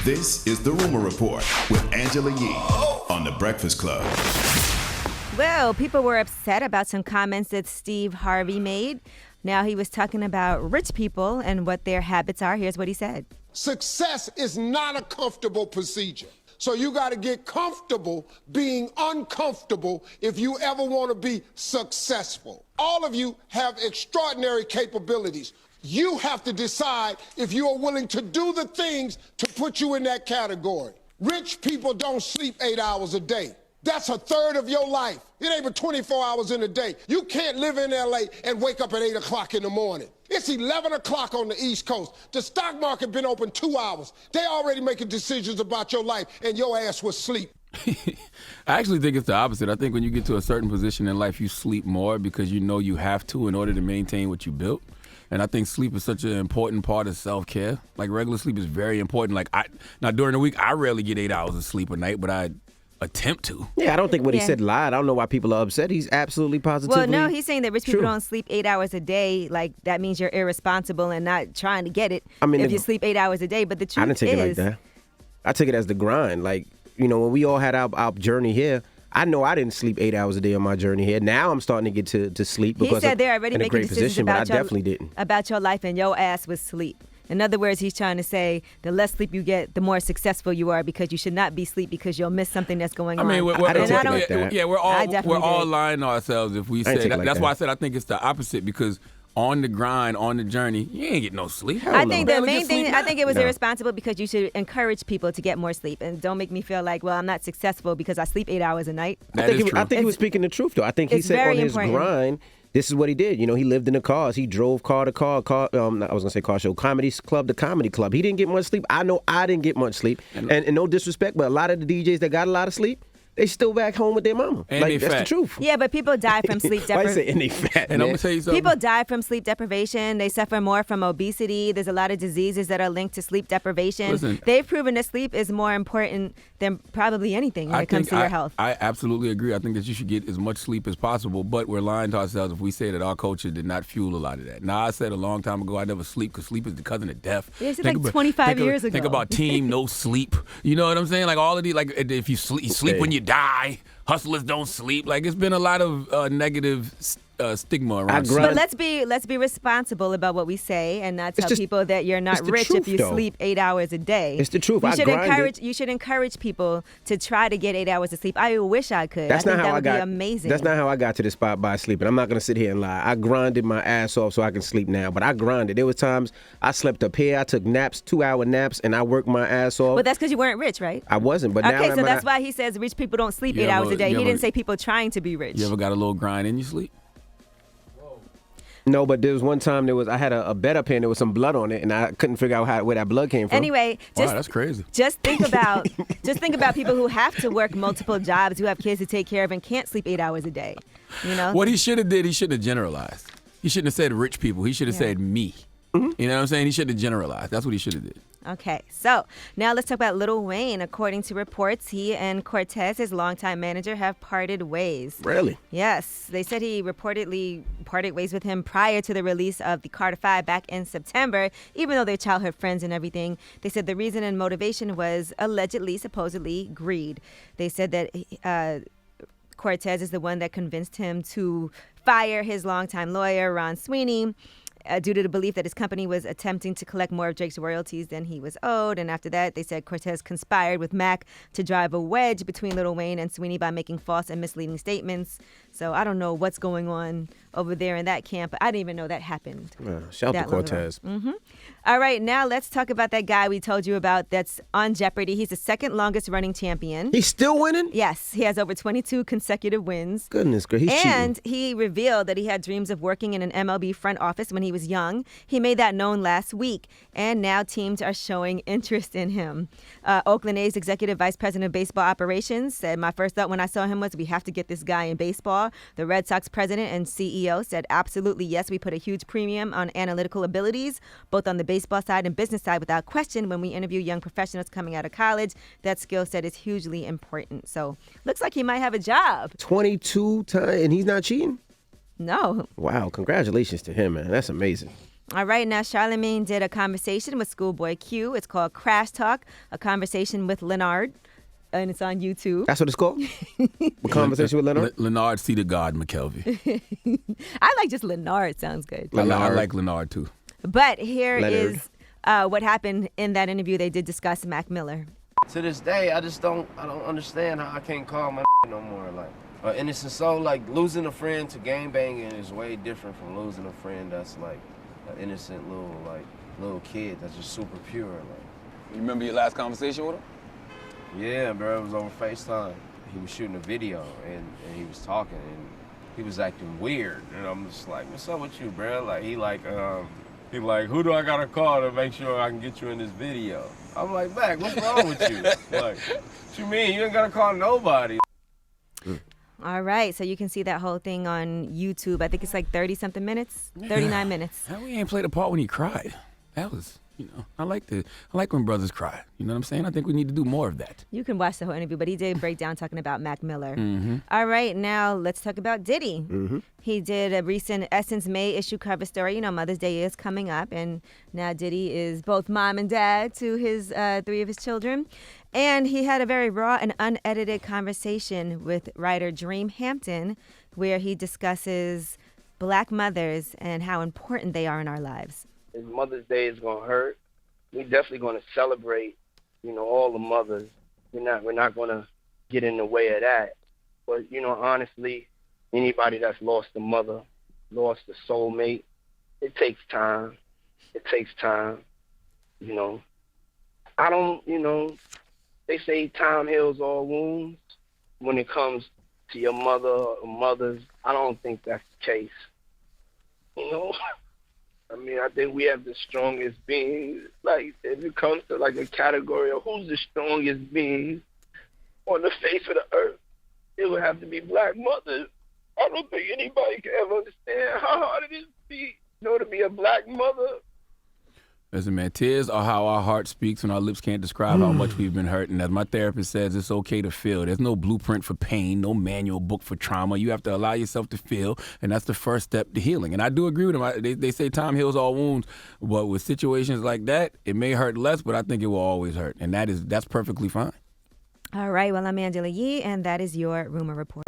This is The Rumor Report with Angela Yee on The Breakfast Club. Well, people were upset about some comments that Steve Harvey made. Now he was talking about rich people and what their habits are. Here's what he said. Success is not a comfortable procedure. So you got to get comfortable being uncomfortable if you ever want to be successful. All of you have extraordinary capabilities. You have to decide if you are willing to do the things to put you in that category. Rich people don't sleep 8 hours a day. That's a third of your life. It ain't but 24 hours in a day. You can't live in LA and wake up at 8 o'clock in the morning. It's 11 o'clock on the East Coast. The stock market been open 2 hours. They already making decisions about your life, and your ass was asleep. I actually think it's the opposite. I think when you get to a certain position in life, you sleep more because you know you have to in order to maintain what you built. And I think sleep is such an important part of self-care. Like, regular sleep is very important. Now during the week, I rarely get 8 hours of sleep a night, but I attempt to. Yeah, I don't think what he said lied. I don't know why people are upset. He's absolutely positively Well, no, he's saying that rich people true. don't sleep 8 hours a day. Like, that means you're irresponsible and not trying to get it if you sleep 8 hours a day. But the truth is... I didn't take it like that. I took it as the grind. Like, you know, when we all had our journey here, I know I didn't sleep 8 hours a day on my journey here. Now I'm starting to get to sleep because he said they're already in a making great decisions position, but I definitely didn't. About your life, and your ass was sleep. In other words, he's trying to say the less sleep you get, the more successful you are, because you should not be asleep because you'll miss something that's going on. I didn't take it like that. Yeah, we're all lying to ourselves if we say that. That's why I said I think it's the opposite, because on the grind, on the journey, you ain't getting no sleep. I think the main thing, I think it was irresponsible because you should encourage people to get more sleep. And don't make me feel like, well, I'm not successful because I sleep 8 hours a night. I think he was speaking the truth, though. I think he said on his grind, this is what he did. You know, he lived in the cars. He drove car to car. I was going to say car show, comedy club to comedy club. He didn't get much sleep. I know I didn't get much sleep. And no disrespect, but a lot of the DJs that got a lot of sleep, they still back home with their mama. And like, that's the truth. Yeah, but people die from sleep deprivation. Why you say and they fat, And I'm going to tell you something. People die from sleep deprivation. They suffer more from obesity. There's a lot of diseases that are linked to sleep deprivation. Listen, they've proven that sleep is more important than probably anything when it comes to your health. I absolutely agree. I think that you should get as much sleep as possible, but we're lying to ourselves if we say that our culture did not fuel a lot of that. Now, I said a long time ago I never sleep because sleep is the cousin of death. Yeah, it's like 25 years ago. Think about team, no sleep. You know what I'm saying? Like, all of these, like, if you sleep when you die. Hustlers don't sleep. Like, it's been a lot of negative stigma around sleep. But let's be responsible about what we say and not tell people that you're not rich if you sleep 8 hours a day. It's the truth. You should encourage people to try to get 8 hours of sleep. I wish I could. I think that would be amazing. That's not how I got to this spot by sleeping. I'm not going to sit here and lie. I grinded my ass off so I can sleep now. But I grinded. There was times I slept up here. I took naps, 2-hour naps, and I worked my ass off. Well, that's because you weren't rich, right? I wasn't. But now so that's why he says rich people don't sleep 8 hours a day. He didn't say people trying to be rich. You ever got a little grind in your sleep? No, but there was one time I had a bed up here and there was some blood on it, and I couldn't figure out where that blood came from. Anyway, wow, that's crazy. Just think about people who have to work multiple jobs, who have kids to take care of, and can't sleep 8 hours a day. You know what he should have did? He shouldn't have generalized. He shouldn't have said rich people. He should have said me. Mm-hmm. You know what I'm saying? He should have generalized. That's what he should have did. Okay, so now let's talk about Lil Wayne. According to reports, he and Cortez, his longtime manager, have parted ways. Really? Yes. They said he reportedly parted ways with him prior to the release of the Carter 5 back in September, even though they're childhood friends and everything. They said the reason and motivation was supposedly, greed. They said that Cortez is the one that convinced him to fire his longtime lawyer, Ron Sweeney, due to the belief that his company was attempting to collect more of Drake's royalties than he was owed. And after that, they said Cortez conspired with Mac to drive a wedge between Lil Wayne and Sweeney by making false and misleading statements. So I don't know what's going on over there in that camp, but I didn't even know that happened. Shout out to Cortez. Mm-hmm. All right, now let's talk about that guy we told you about that's on Jeopardy. He's the second longest running champion. He's still winning? Yes, he has over 22 consecutive wins. Goodness gracious, he's And cheating. he revealed that he had dreams of working in an MLB front office when he was young. He made that known last week, and now teams are showing interest in him. Oakland A's executive vice president of baseball operations said, "My first thought when I saw him was we have to get this guy in baseball." The Red Sox president and CEO said, "Absolutely, yes, we put a huge premium on analytical abilities, both on the baseball side and business side, without question. When we interview young professionals coming out of college, that skill set is hugely important." So looks like he might have a job. 22 times, and he's not cheating? No. Wow, congratulations to him, man. That's amazing. All right, now Charlamagne did a conversation with ScHoolboy Q. It's called Crash Talk, a conversation with Leonard, and it's on YouTube. That's what it's called? A conversation with Leonard? Leonard, see the God, McKelvey. I like just Leonard. Sounds good. I like Leonard, too. But here is what happened in that interview. They did discuss Mac Miller. To this day, I don't understand how I can't call my no more. Like, an innocent soul, like losing a friend to gang banging is way different from losing a friend that's like an innocent little kid that's just super pure. Like, you remember your last conversation with him? Yeah, bro, it was over FaceTime. He was shooting a video and he was talking and he was acting weird. And I'm just like, what's up with you, bro? Like, he like, who do I gotta call to make sure I can get you in this video? I'm like, Mac, what's wrong with you? Like, what you mean? You ain't gotta call nobody. All right, so you can see that whole thing on YouTube. I think it's like 30-something minutes, 39 minutes. We ain't played the part when he cried. That was, I like when brothers cry. You know what I'm saying? I think we need to do more of that. You can watch the whole interview, but he did break down talking about Mac Miller. Mm-hmm. All right, now let's talk about Diddy. Mm-hmm. He did a recent Essence May issue cover story. Mother's Day is coming up, and now Diddy is both mom and dad to his 3 of his children. And he had a very raw and unedited conversation with writer Dream Hampton, where he discusses Black mothers and how important they are in our lives. Mother's Day is going to hurt. We're definitely going to celebrate, all the mothers. We're not going to get in the way of that. But, honestly, anybody that's lost a mother, lost a soulmate, it takes time. It takes time. I don't, they say time heals all wounds. When it comes to your mother or mothers, I don't think that's the case. I think we have the strongest beings. Like, if it comes to, like, a category of who's the strongest beings on the face of the earth, it would have to be Black mothers. I don't think anybody can ever understand how hard it is to be a Black mother. Listen, man, tears are how our heart speaks and our lips can't describe how much we've been hurt. And as my therapist says, it's okay to feel. There's no blueprint for pain, no manual book for trauma. You have to allow yourself to feel, and that's the first step to healing. And I do agree with them. They say time heals all wounds, but with situations like that, it may hurt less, but I think it will always hurt. And that's perfectly fine. All right, well, I'm Angela Yee, and that is your Rumor Report.